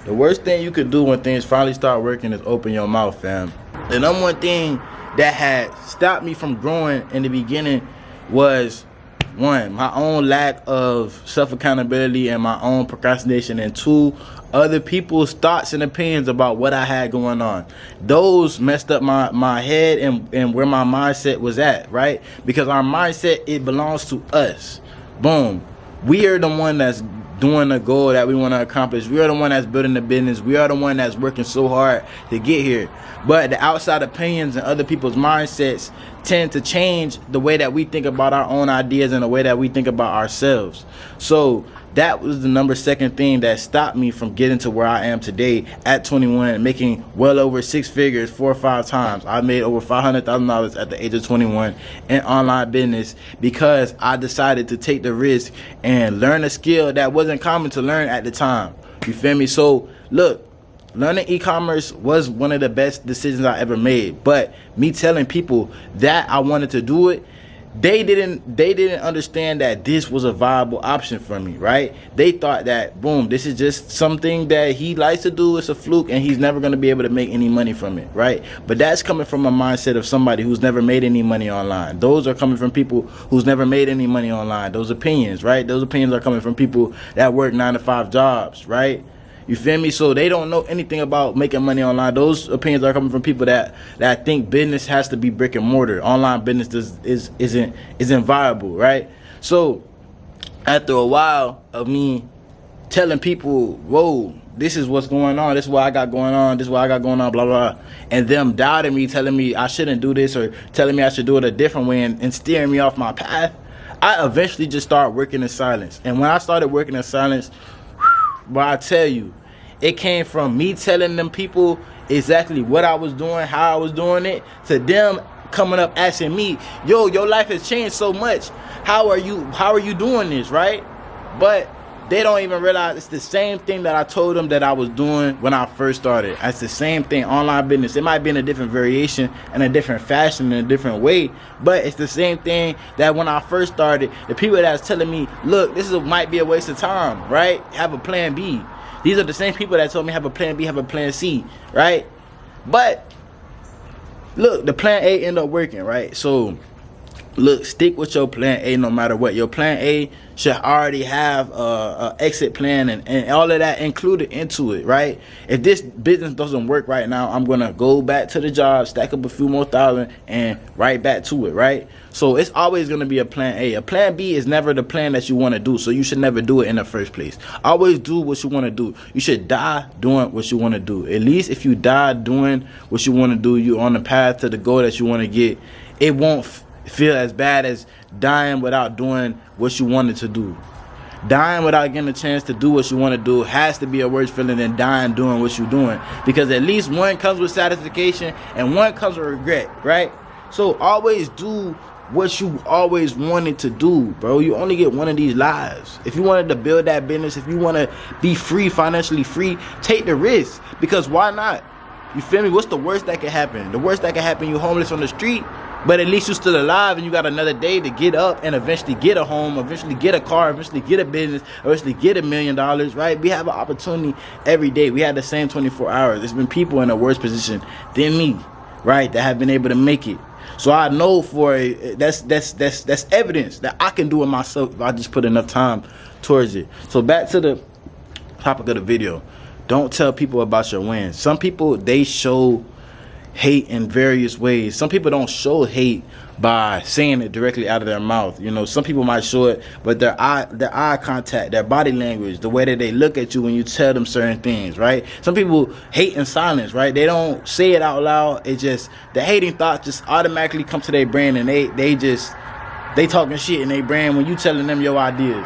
The worst thing you could do when things finally start working is open your mouth, fam. The number one thing that had stopped me from growing in the beginning was, one, my own lack of self-accountability and my own procrastination, and two, other people's thoughts and opinions about what I had going on. Those messed up my head and where my mindset was at, right? Because our mindset, it belongs to us. Boom. We are the one that's doing the goal that we want to accomplish. We are the one that's building the business. We are the one that's working so hard to get here. But the outside opinions and other people's mindsets tend to change the way that we think about our own ideas and the way that we think about ourselves. So that was the second thing that stopped me from getting to where I am today at 21, making well over 6 figures 4 or 5 times. I made over $500,000 at the age of 21 in online business because I decided to take the risk and learn a skill that wasn't common to learn at the time. You feel me? So look, learning e-commerce was one of the best decisions I ever made. But me telling people that I wanted to do it, they didn't understand that this was a viable option for me, right? They thought that, boom, this is just something that he likes to do. It's a fluke and he's never going to be able to make any money from it, right? But that's coming from a mindset of somebody who's never made any money online. Those are coming from people who's never made any money online. Those opinions, right? Those opinions are coming from people that work 9-to-5 jobs, right? You feel me? So they don't know anything about making money online. Those opinions are coming from people that think business has to be brick and mortar. Online business isn't viable, right? So after a while of me telling people, whoa, this is what's going on, this is what I got going on, this is what I got going on, blah, blah, and them doubting me, telling me I shouldn't do this or telling me I should do it a different way and steering me off my path, I eventually just started working in silence. And when I started working in silence, but I tell you, it came from me telling them people exactly what I was doing, how I was doing it, to them coming up asking me, yo, your life has changed so much. How are you doing this, right? But they don't even realize it's the same thing that I told them that I was doing when I first started. It's the same thing, online business. It might be in a different variation, in a different fashion, in a different way, but it's the same thing that when I first started, the people that's telling me, look, might be a waste of time, right? Have a plan B. These are the same people that told me have a plan B, have a plan C, right? But look, the plan A ended up working, right? So look, stick with your plan A no matter what. Your plan A should already have a exit plan and all of that included into it, right? If this business doesn't work right now, I'm gonna go back to the job, stack up a few more thousand, and right back to it, right? So it's always gonna be a plan A. A plan B is never the plan that you want to do, so you should never do it in the first place. Always do what you want to do. You should die doing what you want to do. At least if you die doing what you want to do, you're on the path to the goal that you want to get. It won't feel as bad as dying without doing what you wanted to do. Dying without getting a chance to do what you want to do has to be a worse feeling than dying doing what you're doing, because at least one comes with satisfaction and one comes with regret, right? So always do what you always wanted to do, bro. You only get one of these lives. If you wanted to build that business, if you want to be free, financially free, take the risk, because why not? You feel me? What's the worst that could happen? The worst that could happen, you homeless on the street, but at least you're still alive and you got another day to get up and eventually get a home, eventually get a car, eventually get a business, eventually get $1 million, right? We have an opportunity every day. We have the same 24 hours. There's been people in a worse position than me, right, that have been able to make it. So I know that's evidence that I can do it myself if I just put enough time towards it. So back to the topic of the video. Don't tell people about your wins. Some people, they show hate in various ways. Some people don't show hate by saying it directly out of their mouth. You know, some people might show it, but their eye contact, their body language, the way that they look at you when you tell them certain things, right? Some people hate in silence, right? They don't say it out loud. It just, the hating thoughts just automatically come to their brain, and they talking shit in their brain when you telling them your ideas.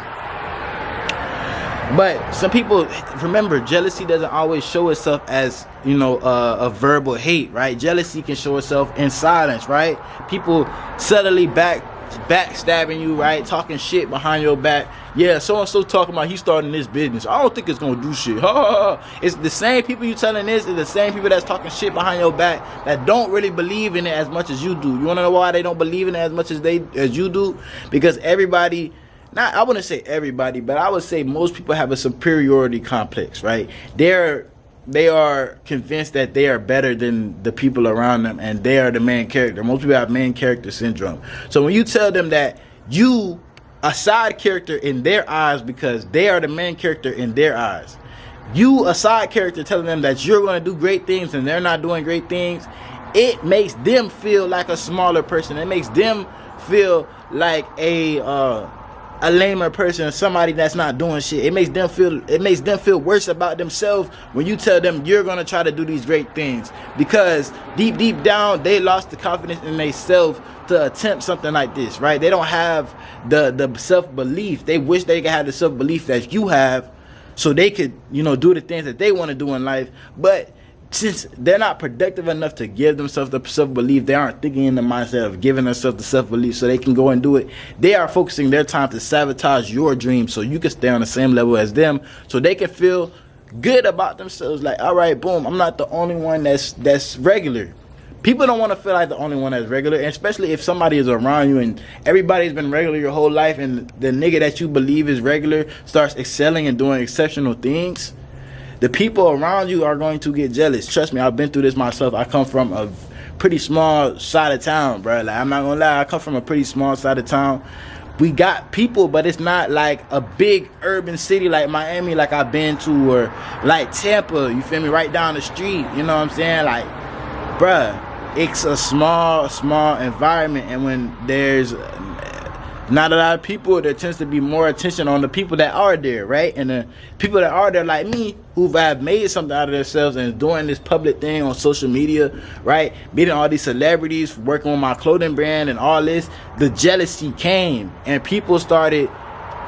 But some people, remember, jealousy doesn't always show itself as, you know, a verbal hate, right? Jealousy can show itself in silence, right? People subtly backstabbing you, right? Talking shit behind your back. Yeah, so-and-so talking about he starting this business. I don't think it's going to do shit. It's the same people you telling this is the same people that's talking shit behind your back that don't really believe in it as much as you do. You want to know why they don't believe in it as much as you do? Because everybody... I wouldn't say everybody, but I would say most people have a superiority complex, right? They're they are convinced that they are better than the people around them, and they are the main character. Most people have main character syndrome. So when you tell them that you a side character in their eyes because they are the main character in their eyes, you a side character telling them that you're going to do great things and they're not doing great things, it makes them feel like a smaller person. It makes them feel like a lamer person, somebody that's not doing shit. It makes them feel worse about themselves when you tell them you're gonna try to do these great things, because deep down they lost the confidence in themselves to attempt something like this, right? They don't have the self-belief. They wish they could have the self-belief that you have, so they could, you know, do the things that they want to do in life. But since they're not productive enough to give themselves the self-belief, they aren't thinking in the mindset of giving themselves the self-belief so they can go and do it. They are focusing their time to sabotage your dreams so you can stay on the same level as them, so they can feel good about themselves. Like, all right, boom, I'm not the only one that's regular. People don't want to feel like the only one that's regular, and especially if somebody is around you and everybody's been regular your whole life, and the nigga that you believe is regular starts excelling and doing exceptional things. The people around you are going to get jealous. Trust me, I've been through this myself. I come from a pretty small side of town, bro. Like, I'm not gonna lie, I come from a pretty small side of town. We got people, but it's not like a big urban city like Miami, like I've been to, or like Tampa, you feel me, right down the street. You know what I'm saying? Like, bruh, it's a small environment, and when there's not a lot of people, there tends to be more attention on the people that are there, right? And the people that are there, like me, who have made something out of themselves and doing this public thing on social media, right? Meeting all these celebrities, working on my clothing brand and all this, the jealousy came, and people started,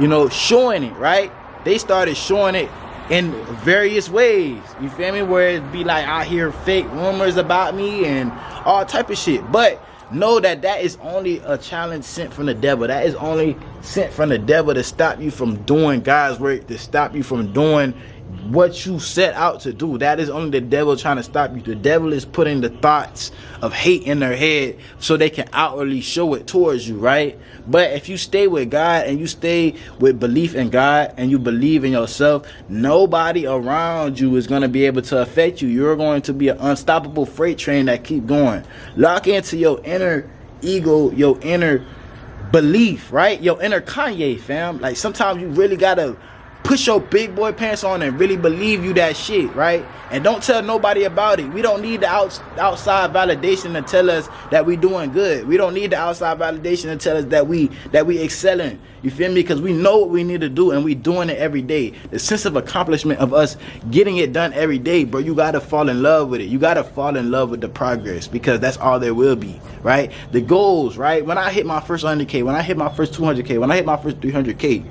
you know, showing it, right? They started showing it in various ways, you feel me? Where it'd be like, I hear fake rumors about me and all type of shit. But know that that is only a challenge sent from the devil. That is only sent from the devil to stop you from doing God's work, to stop you from doing what you set out to do. That is only the devil trying to stop you. The devil is putting the thoughts of hate in their head so they can outwardly show it towards you, right? But if you stay with God and you stay with belief in God and you believe in yourself, nobody around you is going to be able to affect you. You're going to be an unstoppable freight train that keep going. Lock into your inner ego, your inner belief, right? Your inner Kanye, fam. Like, sometimes you really got to push your big boy pants on and really believe you that shit, right? And don't tell nobody about it. We don't need the outside validation to tell us that we doing good. We don't need the outside validation to tell us that we excelling. You feel me? Because we know what we need to do, and we doing it every day. The sense of accomplishment of us getting it done every day, bro, you gotta fall in love with it. You gotta fall in love with the progress, because that's all there will be, right? The goals, right? When I hit my first 100K, when I hit my first 200K, when I hit my first 300K,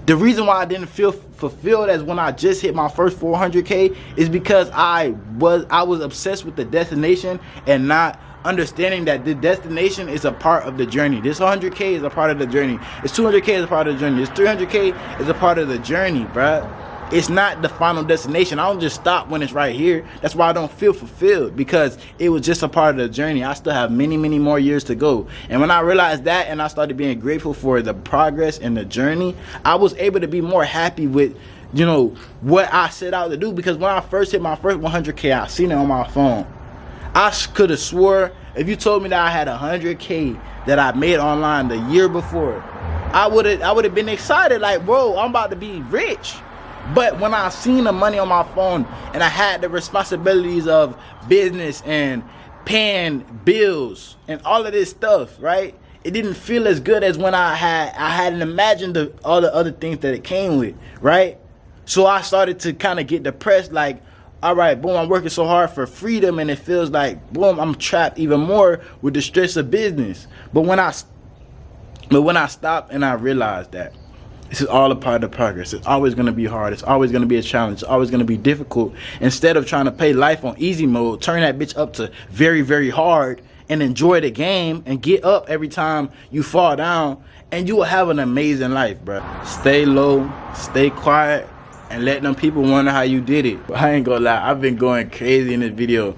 the reason why I didn't feel fulfilled as when I just hit my first 400K is because I was obsessed with the destination and not understanding that the destination is a part of the journey. This 100K is a part of the journey. This 200K is a part of the journey. This 300K is a part of the journey, bruh. It's not the final destination. I don't just stop when it's right here. That's why I don't feel fulfilled, because it was just a part of the journey. I still have many more years to go. And when I realized that, and I started being grateful for the progress and the journey, I was able to be more happy with, you know, what I set out to do. Because when I first hit my first 100K, I seen it on my phone. I could have swore, if you told me that I had 100K that I made online the year before, I would have been excited, like, bro, I'm about to be rich. But when I seen the money on my phone and I had the responsibilities of business and paying bills and all of this stuff, right, it didn't feel as good as when I hadn't imagined all the other things that it came with, right? So I started to kind of get depressed, like, all right, boom, I'm working so hard for freedom, and it feels like, boom, I'm trapped even more with the stress of business. But when I stopped and I realized that this is all a part of the progress. It's always going to be hard. It's always going to be a challenge. It's always going to be difficult. Instead of trying to play life on easy mode, turn that bitch up to very hard and enjoy the game and get up every time you fall down, and you will have an amazing life, bro. Stay low, stay quiet, and let them people wonder how you did it. But I ain't gonna lie, I've been going crazy in this video.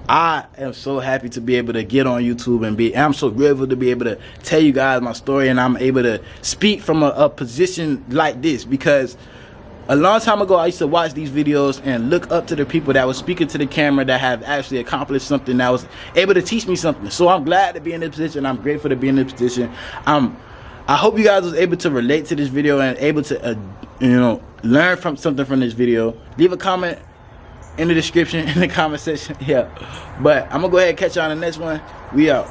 I am so happy to be able to get on YouTube and I'm so grateful to be able to tell you guys my story, and I'm able to speak from a position like this, because A long time ago, I used to watch these videos and look up to the people that was speaking to the camera that have actually accomplished something that was able to teach me something. So I'm glad to be in this position. I'm grateful to be in this position. I hope you guys was able to relate to this video and able to, learn from something from this video. Leave a comment in the description, in the comment section. Yeah. But I'm going to go ahead and catch y'all on the next one. We out.